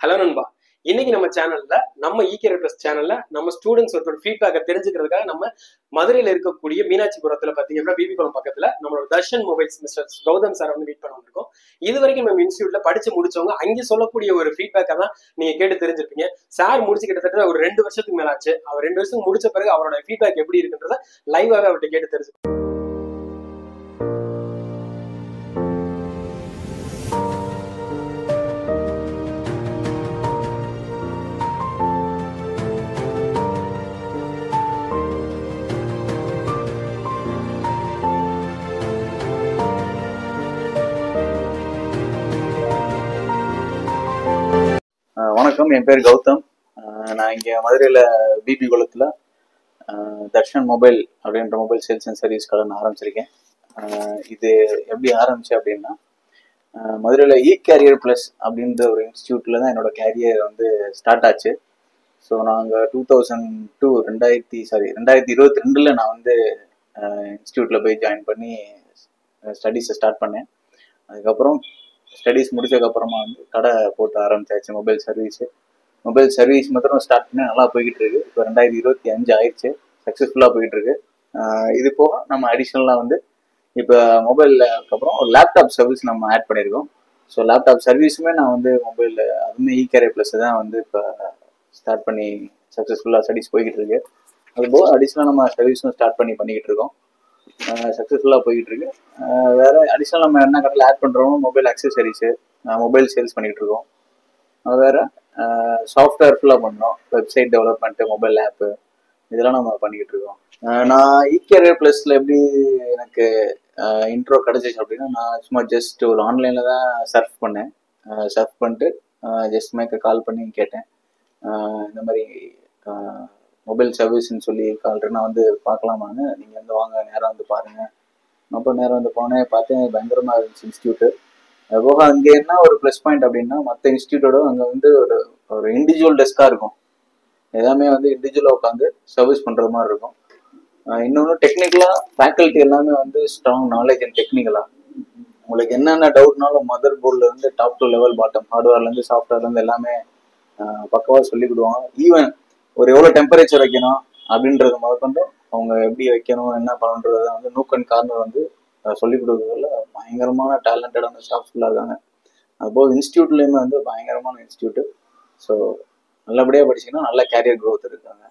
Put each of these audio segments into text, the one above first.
Hello நண்பா. இன்னைக்கு நம்ம சேனல்ல நம்ம ஈகேஆர் பிளஸ் சேனல்ல நம்ம ஸ்டூடெண்ட்ஸ் ஒருத்தர் ஃபீட்பேக்கை தெரிஞ்சுக்கிறதுக்காக நம்ம மதுரையில இருக்கக்கூடிய மீனாட்சிபுரத்துல பாத்தீங்கன்னா பிபி குளம் பக்கத்துல நம்மளோட Darshan mobiles mister Gautham sir வந்து மீட் பண்ண வந்திருக்கோம். இது வரைக்கும் நம்ம இன்ஸ்டியூட்ல படிச்சு முடிச்சவங்க அங்கே சொல்லக்கூடிய ஒரு ஃபீட்பேக்கை தான் நீங்க கேட்டு தெரிஞ்சிருப்பீங்க. சார் முடிச்சு கிட்டத்தட்ட ஒரு 2 வருஷத்துக்கு மேல ஆச்சு. அவர் 2 வருஷத்துக்கு முடிச்ச பிறகு அவரோட ஃபீட்பேக் எப்படி இருக்குன்றத லைவாவே அவர்கிட்ட கேட்டு தெரிஞ்சுக்கணும். வணக்கம், என் பேர் கௌதம். நான் இங்கே மதுரையில் பிபி குளத்தில் தர்ஷன் மொபைல் அப்படின்ற மொபைல் சேல்ஸ் அண்ட் சர்வீஸ் கடை நான் ஆரம்பிச்சிருக்கேன். இது எப்படி ஆரம்பிச்சு அப்படின்னா, மதுரையில் ஈகேஆர் ப்ளஸ் அப்படின்ற ஒரு இன்ஸ்டியூட்டில் தான் என்னோட கேரியர் வந்து ஸ்டார்ட் ஆச்சு. ஸோ நாங்கள் 2022 நான் வந்து இன்ஸ்டியூட்டில் போய் ஜாயின் பண்ணி ஸ்டடீஸை ஸ்டார்ட் பண்ணேன். அதுக்கப்புறம் ஸ்டடீஸ் முடிச்சதுக்கப்புறமா வந்து கடை போட்டு ஆரம்பிச்சாச்சு. மொபைல் சர்வீஸ் மாத்திரம் ஸ்டார்ட் பண்ணி நல்லா போய்கிட்டு இருக்கு. இப்போ 2025 ஆயிடுச்சு, சக்ஸஸ்ஃபுல்லாக போயிட்டு இருக்கு. இது போக நம்ம அடிஷ்னலாக வந்து இப்போ மொபைலுக்கு அப்புறம் ஒரு லேப்டாப் சர்வீஸ் நம்ம ஆட் பண்ணியிருக்கோம். ஸோ லேப்டாப் சர்வீஸுமே நான் வந்து மொபைலில் அதுவுமே ஈகேஆர் ப்ளஸ் தான் வந்து இப்போ ஸ்டார்ட் பண்ணி சக்ஸஸ்ஃபுல்லாக ஸ்டடீஸ் போய்கிட்டு இருக்கு. அதுபோக அடிஷ்னலாக நம்ம சர்வீஸும் ஸ்டார்ட் பண்ணிக்கிட்டு இருக்கோம். சக்ஸஸ்ஃபுல்லாக போய்கிட்டு இருக்கு. வேற அடிஷ்னல் நம்ம என்ன கடையில் ஆட் பண்ணுறோம், மொபைல் அக்சசரிஸு, மொபைல் சேல்ஸ் பண்ணிக்கிட்டு இருக்கோம். வேற சாஃப்ட்வேர் ஃபுல்லாக பண்ணோம், வெப்சைட் டெவலப்மெண்ட்டு, மொபைல் ஆப்பு, இதெல்லாம் நம்ம பண்ணிக்கிட்டு இருக்கோம். நான் ஈகேஆர் ப்ளஸில் எப்படி எனக்கு இன்ட்ரோ கிடச்சிச்சு அப்படின்னா, நான் சும்மா ஜஸ்ட் ஒரு ஆன்லைனில் தான் சர்ஃப் பண்ணேன். சர்ஃப் பண்ணிட்டு ஜஸ்ட் மேக்க கால் பண்ணி கேட்டேன், இந்த மாதிரி மொபைல் சர்வீஸ்ன்னு சொல்லி கால்ட்டு நான் வந்து பார்க்கலாமான்னு. நீங்கள் வந்து வாங்க, நேராக வந்து பாருங்கள். அப்புறம் நேரம் வந்து போனேன், பார்த்தேன், பயங்கரமாக இருந்துச்சு இன்ஸ்டியூட்டு. அதுபோக அங்கே என்ன ஒரு ப்ளஸ் பாயிண்ட் அப்படின்னா, மற்ற இன்ஸ்டியூட்டோட அங்கே வந்து ஒரு இண்டிவிஜுவல் டெஸ்காக இருக்கும். எல்லாமே வந்து இண்டிவிஜுவலாக உட்காந்து சர்வீஸ் பண்ணுறது மாதிரி இருக்கும். இன்னொன்று டெக்னிக்கலாக ஃபேக்கல்ட்டி எல்லாமே வந்து ஸ்ட்ராங் நாலேஜ் அண்ட் டெக்னிக்கலாக உங்களுக்கு என்னென்ன டவுட்னாலும் மதர் போர்ட்லேருந்து டாப் டு லெவல் பாட்டம், ஹார்ட்வேர்லேருந்து சாஃப்ட்வேர்லேருந்து எல்லாமே பக்கவாக சொல்லிக் கொடுவாங்க. ஈவன் ஒரு எவ்வளோ டெம்பரேச்சர் வைக்கணும் அப்படின்றது முதற்கொண்டு அவங்க எப்படி வைக்கணும், என்ன பண்ணணுன்றத வந்து நூக் அண்ட் கார்னர் வந்து சொல்லிக் கொடுக்குறதுல பயங்கரமான டேலண்டடான ஸ்டாஃப்ஸ்லாம் இருக்காங்க. அதுபோல் இன்ஸ்டியூட்லேயுமே வந்து பயங்கரமான இன்ஸ்டியூட்டு. ஸோ நல்லபடியாக படிச்சிங்கன்னா நல்ல கேரியர் க்ரோத் இருக்காங்க.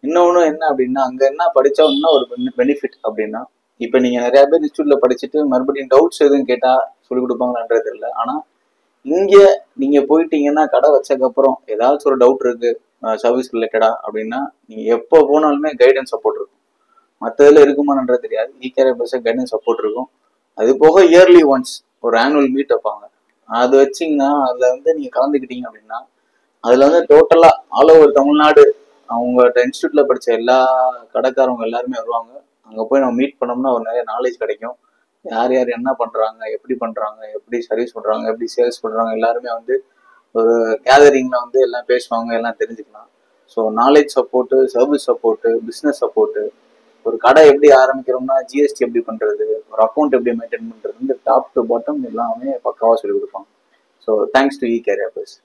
இன்னொன்று என்ன அப்படின்னா, அங்கே என்ன படித்தா இன்னும் ஒரு பெனிஃபிட் அப்படின்னா, இப்போ நீங்கள் நிறையா பேர் இன்ஸ்டியூட்டில் படிச்சுட்டு மறுபடியும் டவுட்ஸ் எதுவும் கேட்டால் சொல்லிக் கொடுப்பாங்களான்றது இல்லை. ஆனால் இங்கே நீங்கள் போயிட்டீங்கன்னா கடை வச்சதுக்கப்புறம் ஏதாச்சும் ஒரு டவுட் இருக்குது சர்வீஸ் ரிலேட்டடாக அப்படின்னா, நீங்கள் எப்போ போனாலுமே கைடன்ஸ் சப்போர்ட் இருக்கும். மற்றதில் இருக்குமான்றது தெரியாது, ஈகேஆர் ப்ளஸ் கைடன்ஸ் சப்போர்ட் இருக்கும். அது போக இயர்லி ஒன்ஸ் ஒரு ஆனுவல் மீட் வைப்பாங்க. அது வச்சிங்கன்னா அதில் வந்து நீங்கள் கலந்துக்கிட்டீங்க அப்படின்னா, அதில் வந்து டோட்டலாக ஆல் ஓவர் தமிழ்நாடு அவங்க இன்ஸ்டியூட்டில் படித்த எல்லா கடைக்காரவங்க எல்லாருமே வருவாங்க. அங்கே போய் நம்ம மீட் பண்ணோம்னா ஒரு நிறைய நாலேஜ் கிடைக்கும். யார் யார் என்ன பண்ணுறாங்க, எப்படி சர்வீஸ் பண்ணுறாங்க, எப்படி சேல்ஸ் பண்ணுறாங்க, எல்லாருமே வந்து ஒரு கேதரிங்கில் வந்து எல்லாம் பேசுவாங்க, எல்லாம் தெரிஞ்சுக்கலாம். So knowledge support, service support, business support, ஒரு கடை எப்படி ஆரம்பிக்கிறோம்னா ஜிஎஸ்டி எப்படி பண்ணுறது, ஒரு அக்கௌண்ட் எப்படி மெயின்டைன் பண்ணுறது, டாப் டு பாட்டம் எல்லாமே பக்காவாக சொல்லிக் கொடுப்பாங்க. So thanks to EKR plus.